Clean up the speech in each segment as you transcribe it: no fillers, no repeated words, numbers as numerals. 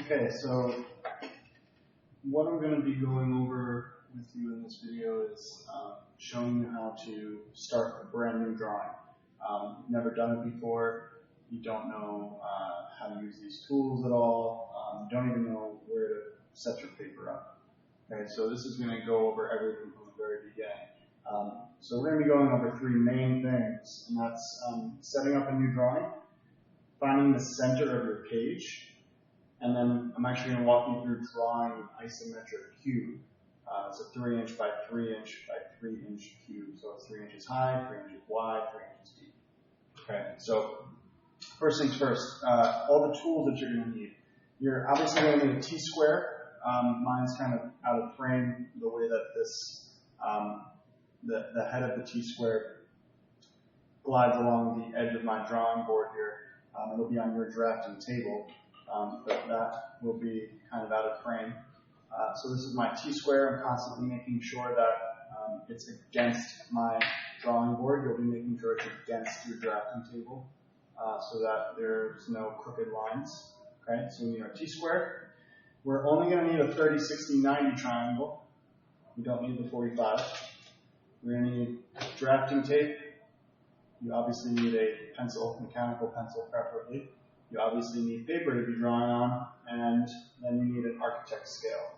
Okay, so what I'm going to be going over with you in this video is showing you how to start a brand new drawing. You've never done it before, you don't know how to use these tools at all, you don't even know where to set your paper up. Okay, so this is going to go over everything from the very beginning. So we're going to be going over three main things, and that's setting up a new drawing, finding the center of your page, and then I'm actually going to walk you through drawing an isometric cube. It's a 3" by 3" by 3" cube. So it's 3 inches high, 3 inches wide, 3 inches deep. Okay, so first things first, all the tools that you're going to need. You're obviously going to need a T-square. Mine's kind of out of frame the way that this, the head of the T-square glides along the edge of my drawing board here. It'll be on your drafting table. But that will be kind of out of frame. So this is my T-square. I'm constantly making sure that it's against my drawing board. You'll be making sure it's against your drafting table so that there's no crooked lines. Okay, so we need our T-square. We're only going to need a 30, 60, 90 triangle. We don't need the 45. We're going to need drafting tape. You obviously need a pencil, mechanical pencil preferably. You obviously need paper to be drawing on, and then you need an architect scale.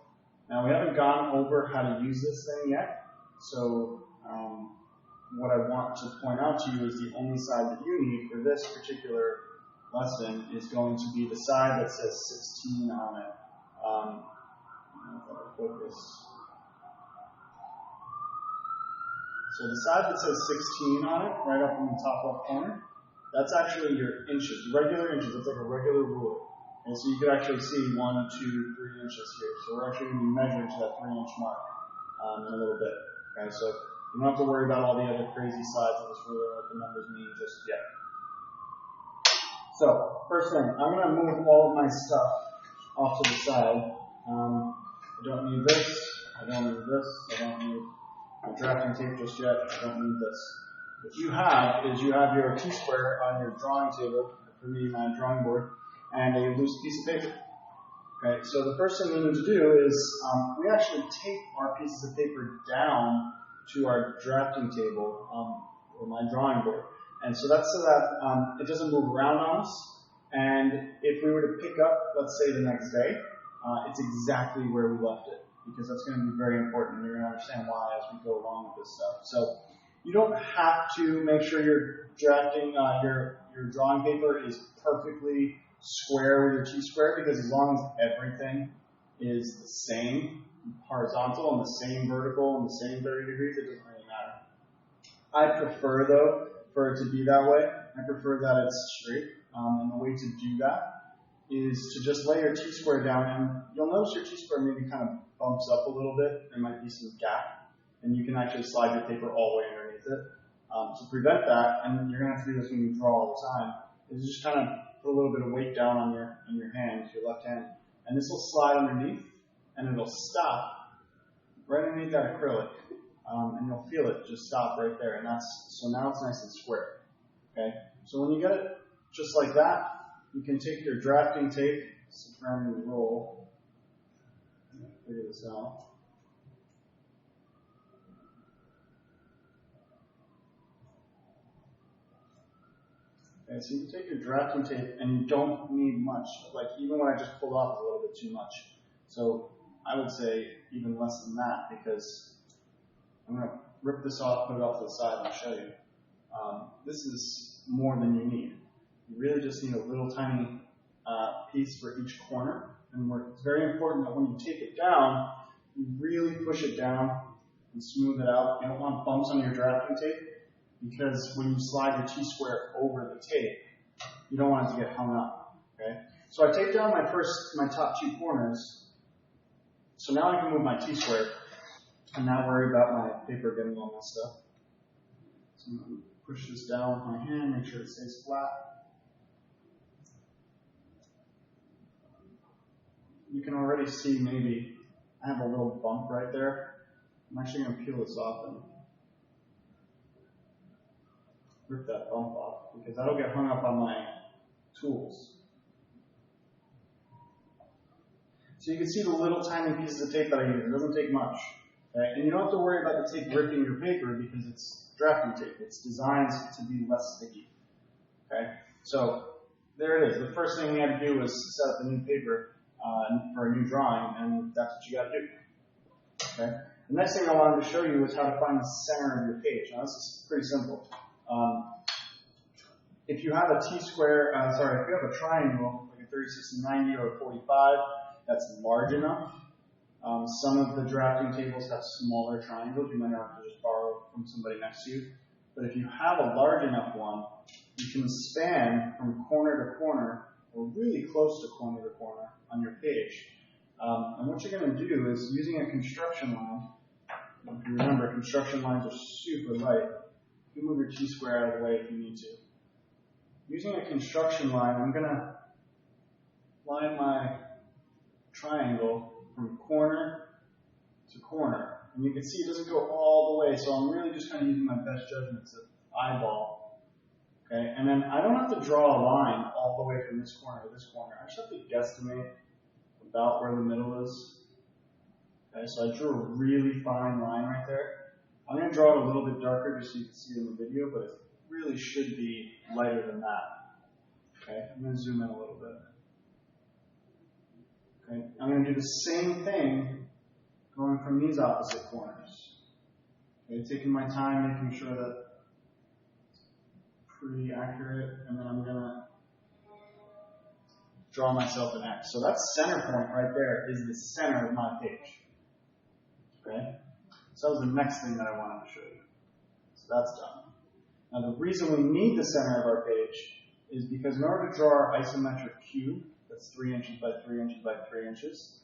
Now, we haven't gone over how to use this thing yet, so what I want to point out to you is the only side that you need for this particular lesson is going to be the side that says 16 on it. Focus. So the side that says 16 on it, right up in the top left corner, that's actually your inches, regular inches. It's like a regular ruler. And so you can actually see 1, 2, 3 inches here. So we're actually going to be measuring to that 3-inch mark in a little bit. Okay, so you don't have to worry about all the other crazy sides of this ruler, what the numbers mean just yet. So first thing, I'm going to move all of my stuff off to the side. I don't need this. I don't need this. I don't need my drafting tape just yet. I don't need this. What you have is you have your T-square on your drawing table, for me, my drawing board, and a loose piece of paper. Okay, so the first thing we need to do is we actually tape our pieces of paper down to our drafting table or my drawing board. And so that's so that it doesn't move around on us. And if we were to pick up, let's say the next day, it's exactly where we left it, because that's going to be very important. You're going to understand why as we go along with this stuff. So you don't have to make sure you're drafting your drawing paper is perfectly square with your T-square, because as long as everything is the same horizontal and the same vertical and the same 30 degrees, it doesn't really matter. I prefer, though, for it to be that way. I prefer that it's straight. And the way to do that is to just lay your T-square down, and you'll notice your T-square maybe kind of bumps up a little bit. There might be some gap, and you can actually slide your paper all the way underneath it. To prevent that, and you're going to have to do this when you draw all the time, is just kind of put a little bit of weight down on your hand, your left hand, and this will slide underneath, and it'll stop right underneath that acrylic, and you'll feel it just stop right there, and so now it's nice and square. Okay, so when you get it just like that, you can take your drafting tape, it's a brand new roll, figure this out. Okay, so you can take your drafting tape, and you don't need much. Like, even what I just pulled off is a little bit too much. So I would say even less than that, because I'm going to rip this off, put it off to the side, and I'll show you. This is more than you need. You really just need a little tiny piece for each corner. And it's very important that when you take it down, you really push it down and smooth it out. You don't want bumps on your drafting tape, because when you slide your T-square over the tape, you don't want it to get hung up. Okay? So I take down my top 2 corners. So now I can move my T-square and not worry about my paper getting all messed up. So I'm going to push this down with my hand, make sure it stays flat. You can already see maybe I have a little bump right there. I'm actually going to peel this off and rip that bump off, because that'll get hung up on my tools. So you can see the little tiny pieces of tape that I use. It doesn't take much. Okay? And you don't have to worry about the tape ripping your paper because it's drafting tape. It's designed to be less sticky. Okay? So there it is. The first thing we had to do was set up a new paper for a new drawing, and that's what you got to do. Okay? The next thing I wanted to show you is how to find the center of your page. Now this is pretty simple. If you have a T-square, if you have a triangle, like a 36 to 90 or a 45, that's large enough. Some of the drafting tables have smaller triangles. You might have to just borrow from somebody next to you. But if you have a large enough one, you can span from corner to corner, or really close to corner on your page. And what you're going to do is, using a construction line, if you remember, construction lines are super light. You can move your T-square out of the way if you need to. Using a construction line, I'm going to line my triangle from corner to corner. And you can see it doesn't go all the way, so I'm really just kind of using my best judgment to eyeball. Okay, and then I don't have to draw a line all the way from this corner to this corner. I just have to guesstimate about where the middle is. Okay, so I drew a really fine line right there. I'm going to draw it a little bit darker just so you can see it in the video, but it really should be lighter than that. Okay, I'm going to zoom in a little bit. Okay, I'm going to do the same thing going from these opposite corners. Okay, taking my time, making sure that it's pretty accurate, and then I'm going to draw myself an X. So that center point right there is the center of my page. Okay, so that was the next thing that I wanted to show you. So that's done. Now the reason we need the center of our page is because in order to draw our isometric cube, that's 3 inches by 3 inches by 3 inches,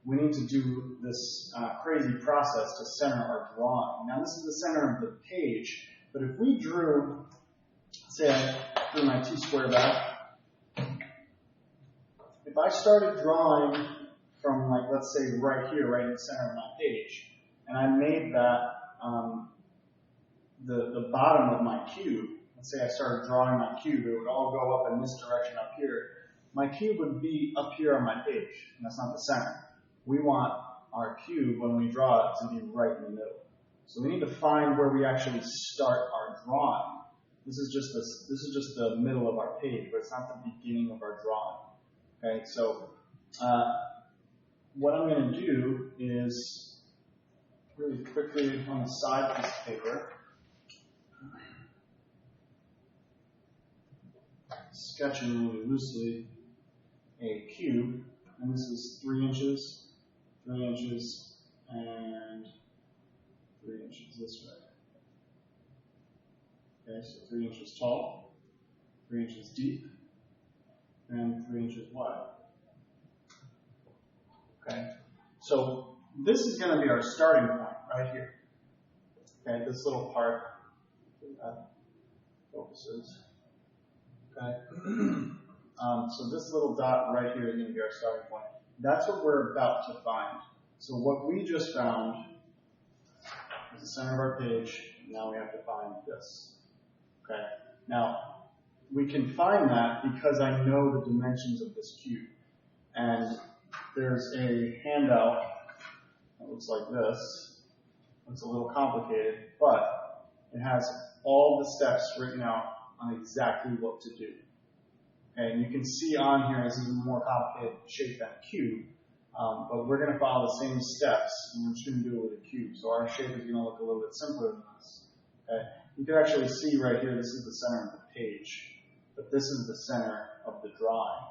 we need to do this crazy process to center our drawing. Now this is the center of the page, but if we drew, say I drew my T-square back, if I started drawing from, like, let's say right here, right in the center of my page, and I made that the bottom of my cube, let's say I started drawing my cube, it would all go up in this direction up here. My cube would be up here on my page, and that's not the center. We want our cube, when we draw it, to be right in the middle. So we need to find where we actually start our drawing. This is just the middle of our page, but it's not the beginning of our drawing. Okay, so what I'm going to do is really quickly on the side piece of paper, sketching really loosely a cube, and this is 3 inches, 3 inches, and 3 inches this way. Okay, so 3 inches tall, 3 inches deep, and 3 inches wide. Okay, so this is going to be our starting point right here. Okay, this little part that focuses. Okay, so this little dot right here is going to be our starting point. That's what we're about to find. So what we just found is the center of our page. Now we have to find this. Okay, now we can find that because I know the dimensions of this cube. And there's a handout that looks like this. It's a little complicated, but it has all the steps written out on exactly what to do. Okay, and you can see on here, this is a more complicated shape than a cube, but we're going to follow the same steps, and we're just going to do it with a cube. So our shape is going to look a little bit simpler than this. Okay, you can actually see right here, this is the center of the page, but this is the center of the drawing.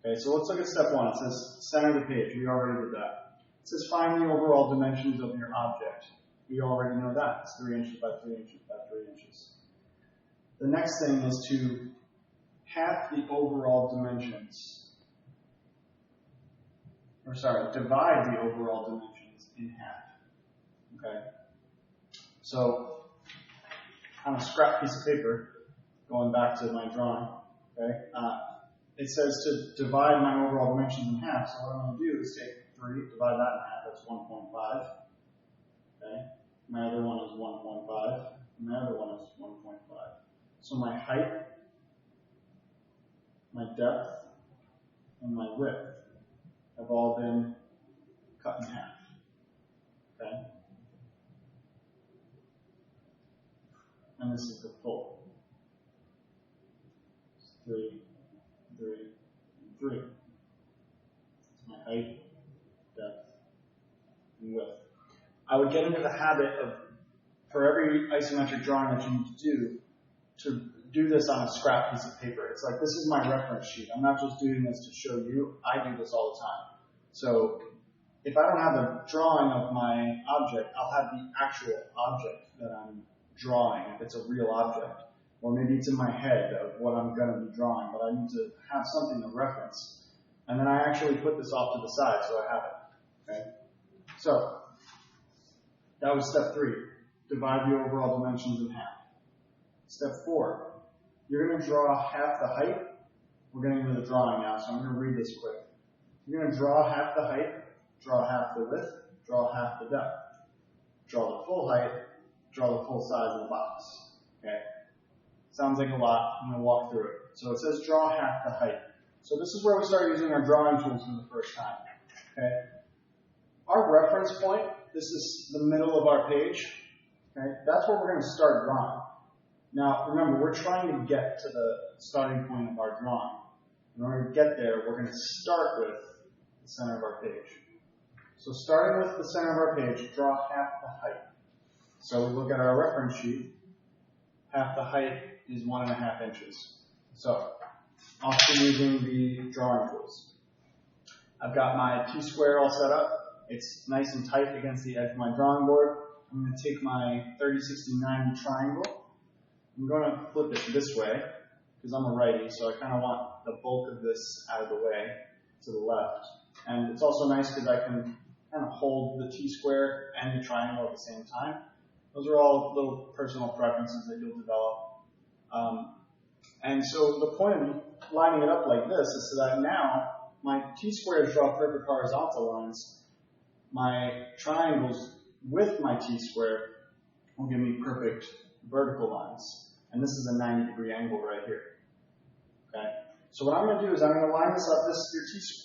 Okay, so let's look at step one. It says center of the page. We already did that. It says find the overall dimensions of your object. We already know that. It's 3 inches by 3 inches by 3 inches. The next thing is to half the overall dimensions. Or sorry, divide the overall dimensions in half. Okay? So, on a scrap piece of paper, going back to my drawing, okay, it says to divide my overall dimensions in half. So what I'm going to do is take 3, divide that in half, that's 1.5. Okay? My other one is 1.5, and my other one is 1.5. So my height, my depth, and my width have all been cut in half. Okay? And this is the full. 3, 3, and 3. It's my height, depth, and width. I would get into the habit of, for every isometric drawing that you need to do this on a scrap piece of paper. It's like, this is my reference sheet. I'm not just doing this to show you. I do this all the time. So if I don't have a drawing of my object, I'll have the actual object that I'm drawing, if it's a real object. Or maybe it's in my head of what I'm going to be drawing, but I need to have something to reference. And then I actually put this off to the side so I have it. Okay? So that was step 3. Divide the overall dimensions in half. Step 4. You're going to draw half the height. We're getting into the drawing now, so I'm going to read this quick. You're going to draw half the height, draw half the width, draw half the depth. Draw the full height, draw the full size of the box. Okay? Sounds like a lot. I'm going to walk through it. So it says draw half the height. So this is where we start using our drawing tools for the first time. Okay? Our reference point, this is the middle of our page. Okay? That's where we're going to start drawing. Now, remember, we're trying to get to the starting point of our drawing. In order to get there, we're going to start with the center of our page. So starting with the center of our page, draw half the height. So we look at our reference sheet. Half the height is 1.5 inches. So I'll be using the drawing tools. I've got my T-square all set up. It's nice and tight against the edge of my drawing board. I'm going to take my 30-60-90 triangle. I'm going to flip it this way because I'm a righty, so I kind of want the bulk of this out of the way to the left. And it's also nice because I can kind of hold the T-square and the triangle at the same time. Those are all little personal preferences that you'll develop. And so the point of lining it up like this is so that now my T-squares draw perfect horizontal lines. My triangles with my T-square will give me perfect vertical lines. And this is a 90-degree angle right here. Okay? So what I'm going to do is I'm going to line this up.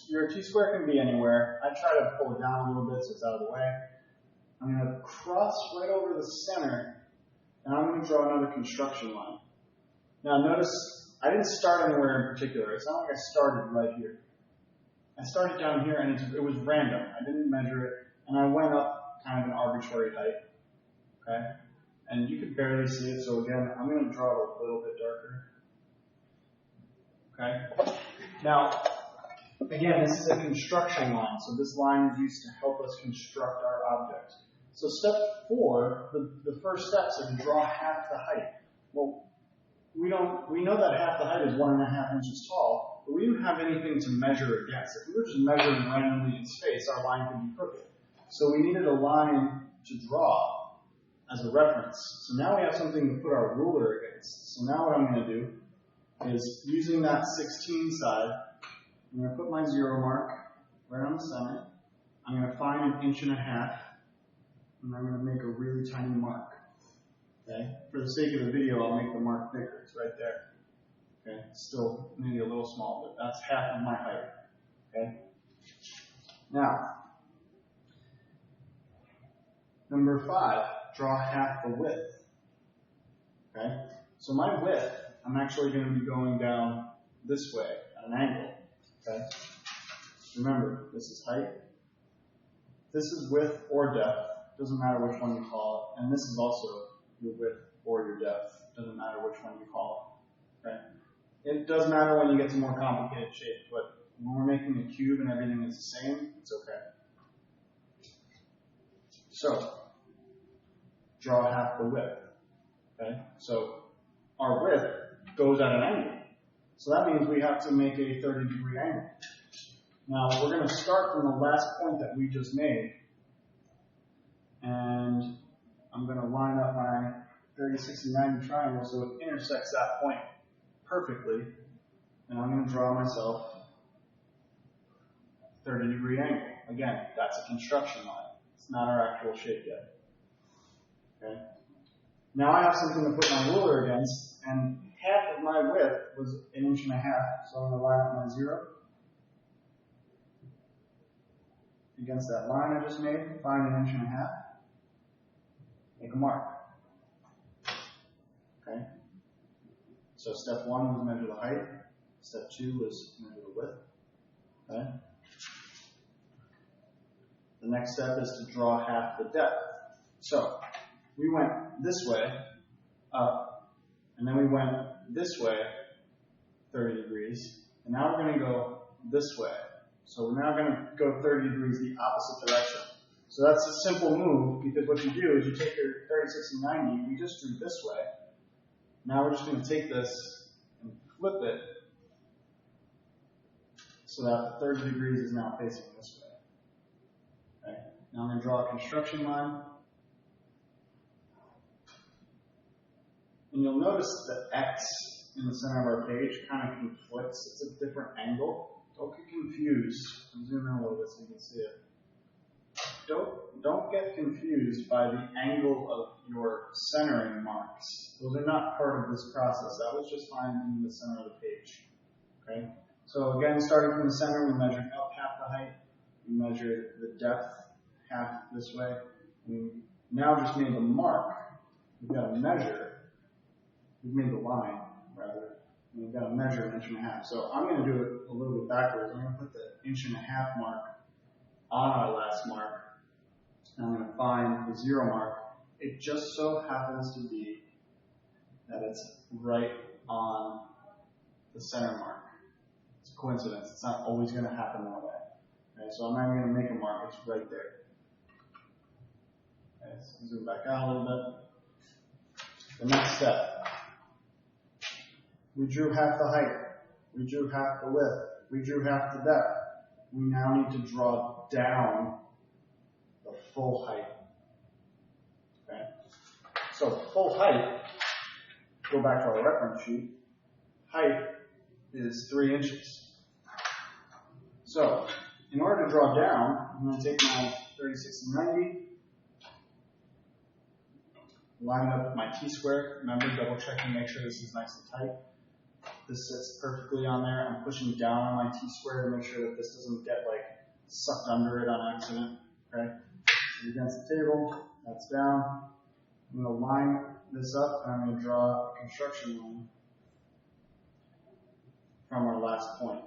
Your T-square can be anywhere. I try to pull it down a little bit so it's out of the way. I'm going to cross right over the center, and I'm going to draw another construction line. Now notice, I didn't start anywhere in particular. It's not like I started right here. I started down here, and it was random. I didn't measure it, and I went up kind of an arbitrary height. Okay? And you could barely see it, so again, I'm going to draw it a little bit darker. Okay? Now, again, this is a construction line, so this line is used to help us construct our object. So step 4, the first step is to draw half the height. Well, we know that half the height is 1.5 inches tall, but we didn't have anything to measure against. If we were just measuring randomly in space, our line could be crooked. So we needed a line to draw as a reference. So now we have something to put our ruler against. So now what I'm going to do is, using that 16 side, I'm going to put my 0 mark right on the center. I'm going to find 1.5 inches, and I'm going to make a really tiny mark. Okay? For the sake of the video, I'll make the mark bigger. It's right there. Okay? Still maybe a little small, but that's half of my height. Okay? Now, number 5, draw half the width. Okay? So my width, I'm actually going to be going down this way at an angle. Okay? Remember, this is height. This is width or depth. Doesn't matter which one you call it. And this is also your width or your depth. Doesn't matter which one you call it. Okay? It does matter when you get to more complicated shapes, but when we're making a cube and everything is the same, it's okay. So, draw half the width. Okay? So, our width goes at an angle. So that means we have to make a 30-degree angle. Now, we're going to start from the last point that we just made. And I'm going to line up my 30-60-90 triangle so it intersects that point perfectly. And I'm going to draw myself a 30-degree angle. Again, that's a construction line. It's not our actual shape yet. Okay? Now I have something to put my ruler against, and half of my width was 1.5 inches, so I'm going to line up my 0. against that line I just made, find 1.5 inches, make a mark. Okay? So step 1 was measure the height. Step 2 was measure the width. Okay? The next step is to draw half the depth. So we went this way, up, and then we went this way, 30 degrees, and now we're going to go this way. So we're now going to go 30 degrees the opposite direction. So that's a simple move, because what you do is you take your 30, 60, 90, we just drew this way. Now we're just going to take this and flip it so that the 30 degrees is now facing this way. Okay. Now I'm going to draw a construction line. And you'll notice the X in the center of our page kind of conflicts. It's a different angle. Don't get confused. I'll zoom in a little bit so you can see it. Don't get confused by the angle of your centering marks. Those are not part of this process. That was just finding the center of the page. Okay? So again, starting from the center, we measured up half the height. We measured the depth half this way. We now just made the mark. We've got to measure. We've made the line, rather. And we've got to measure 1.5 inches. So I'm going to do it a little bit backwards. I'm going to put the 1.5 inch mark on our last mark. And I'm going to find the 0 mark. It just so happens to be that it's right on the center mark. It's a coincidence. It's not always going to happen that way. Okay, so I'm not even going to make a mark. It's right there. Okay, so zoom back out a little bit. The next step. We drew half the height. We drew half the width. We drew half the depth. We now need to draw down the full height. Okay? So full height, go back to our reference sheet, height is 3 inches. So in order to draw down, I'm going to take my 30, 60, 90, line it up with my T-square. Remember, double check and make sure this is nice and tight. This sits perfectly on there. I'm pushing down on my T-square to make sure that this doesn't get like sucked under it on accident. Okay? So against the table, that's down. I'm going to line this up and I'm going to draw a construction line from our last point.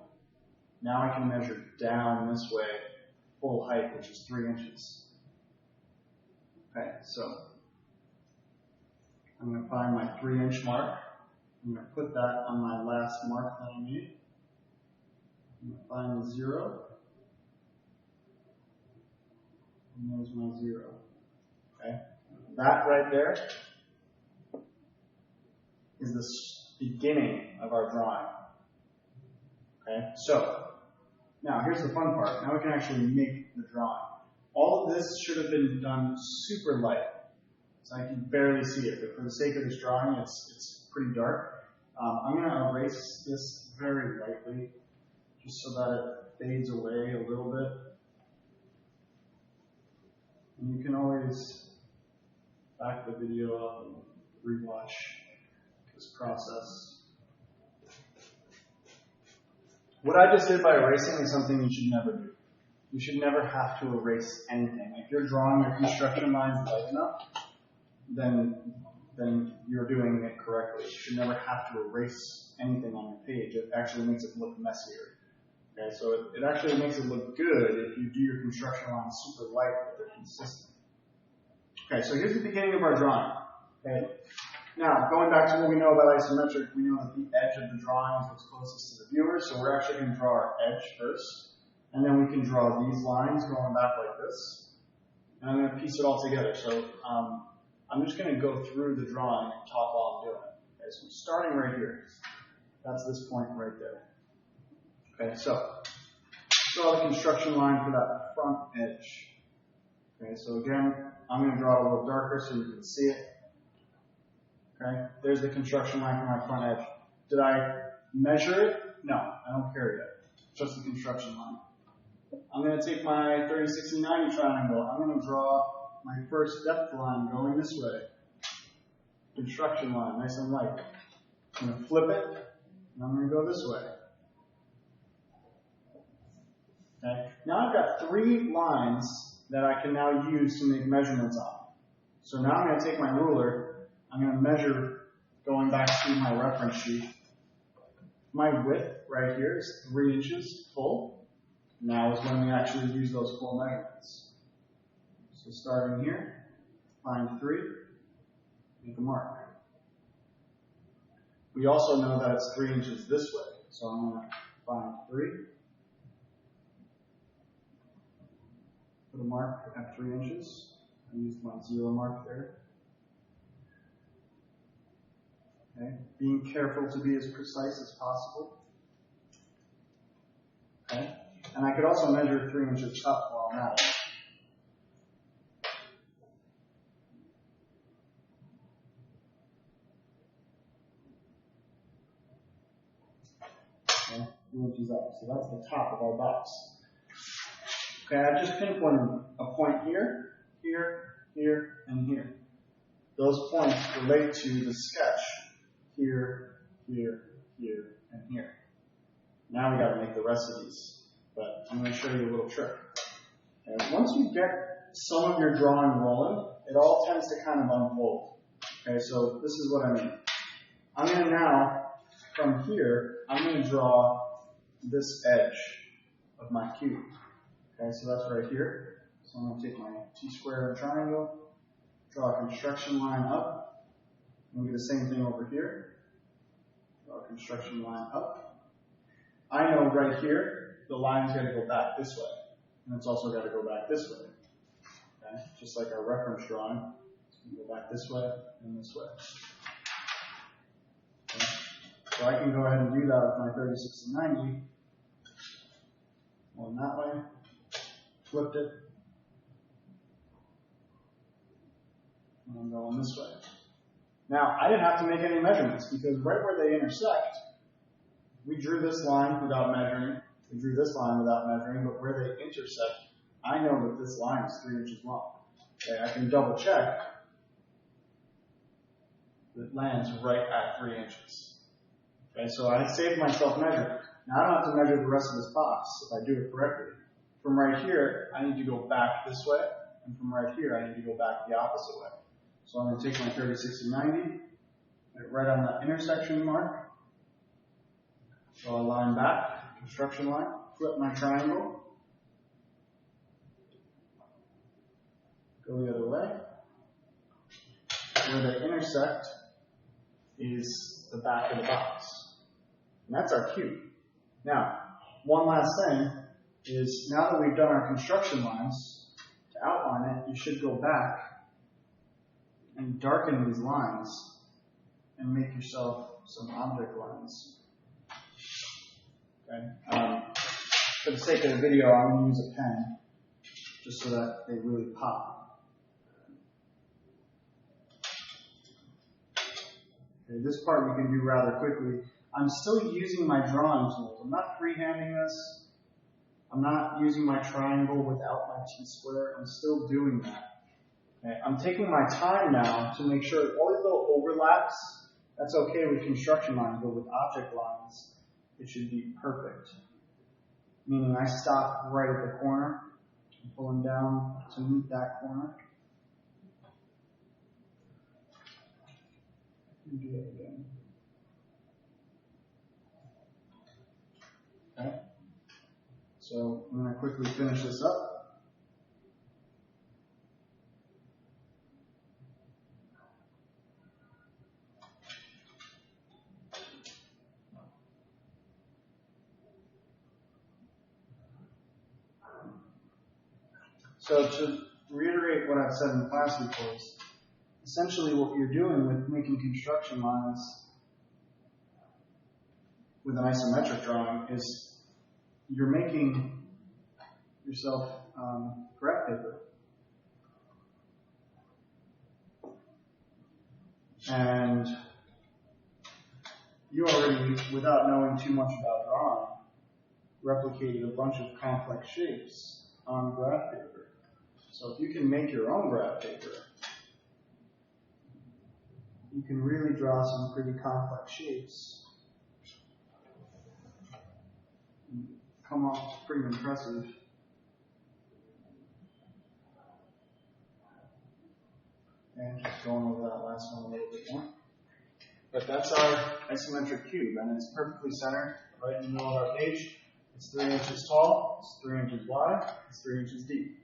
Now I can measure down this way, full height, which is 3 inches. Okay, so I'm going to find my 3-inch mark. I'm going to put that on my last mark that I made. I'm going to find the 0. And there's my 0. Okay? That right there is the beginning of our drawing. Okay? So, now here's the fun part. Now we can actually make the drawing. All of this should have been done super light. So I can barely see it, but for the sake of this drawing, it's pretty dark. I'm going to erase this very lightly, just so that it fades away a little bit. And you can always back the video up and rewatch this process. What I just did by erasing is something you should never do. You should never have to erase anything. If you're drawing your construction lines light enough, then you're doing it correctly. You should never have to erase anything on your page. It actually makes it look messier. Okay, so it actually makes it look good if you do your construction lines super light, but they're consistent. Okay, so here's the beginning of our drawing. Okay, now going back to what we know about isometric, we know that the edge of the drawing is what's closest to the viewer, so we're actually going to draw our edge first, and then we can draw these lines going back like this, and I'm going to piece it all together. So I'm just going to go through the drawing and talk while I'm doing it. Okay, so I'm starting right here. That's this point right there. Okay, so draw the construction line for that front edge. Okay, so again, I'm going to draw it a little darker so you can see it. Okay, there's the construction line for my front edge. Did I measure it? No, I don't care yet. Just the construction line. I'm going to take my 30, 60, 90 triangle. I'm going to draw my first depth line going this way. Construction line, nice and light. I'm going to flip it, and I'm going to go this way. Okay? Now I've got 3 lines that I can now use to make measurements on. So now I'm going to take my ruler, I'm going to measure going back to my reference sheet. My width right here is 3 inches full. Now is when we actually use those full measurements. So starting here, find 3, make a mark. We also know that it's 3 inches this way, so I'm going to find 3. Put a mark at 3 inches. I used my 0 mark there. Okay. Being careful to be as precise as possible. Okay. And I could also measure 3 inches up while I'm at it. Okay. 3 inches up. So that's the top of our box. Okay, I just pinpointed a point here, here, here, and here. Those points relate to the sketch here, here, here, and here. Now we got to make the rest of these, but I'm going to show you a little trick. Okay, once you get some of your drawing rolling, it all tends to kind of unfold. Okay, so this is what I mean. I'm going to now, from here, I'm going to draw this edge of my cube. Okay, so that's right here. So I'm going to take my T-square and triangle, draw a construction line up, and do the same thing over here. Draw a construction line up. I know right here, the line's got to go back this way, and it's also got to go back this way. Okay, just like our reference drawing, it's going to go back this way and this way. Okay. So I can go ahead and do that with my 36 and 90. One that way. Flipped it, and I'm going this way. Now, I didn't have to make any measurements because right where they intersect, we drew this line without measuring, we drew this line without measuring, but where they intersect, I know that this line is 3 inches long. Okay, I can double check that it lands right at 3 inches. Okay, so I saved myself measuring. Now I don't have to measure the rest of this box if I do it correctly. From right here, I need to go back this way, and from right here, I need to go back the opposite way. So I'm going to take my 36 and 90, put it right on that intersection mark, draw a line back, construction line, flip my triangle, go the other way. Where they intersect is the back of the box. And that's our cube. Now, one last thing is now that we've done our construction lines, to outline it, you should go back and darken these lines and make yourself some object lines. Okay. For the sake of the video, I'm going to use a pen just so that they really pop. Okay, this part we can do rather quickly. I'm still using my drawing tools. I'm not freehanding this. I'm not using my triangle without my T-square. I'm still doing that. Okay. I'm taking my time now to make sure all these little overlaps, that's okay with construction lines, but with object lines, it should be perfect. Meaning I stop right at the corner, I'm pulling down to meet that corner. Do it again. Okay. So I'm going to quickly finish this up. So to reiterate what I've said in class before, essentially what you're doing with making construction lines with an isometric drawing is you're making yourself graph paper. And you already, without knowing too much about drawing, replicated a bunch of complex shapes on graph paper. So if you can make your own graph paper, you can really draw some pretty complex shapes. come off pretty impressive. And just going over that last one a little bit more. But that's our isometric cube, and it's perfectly centered right in the middle of our page. It's 3 inches tall, it's 3 inches wide, it's 3 inches deep.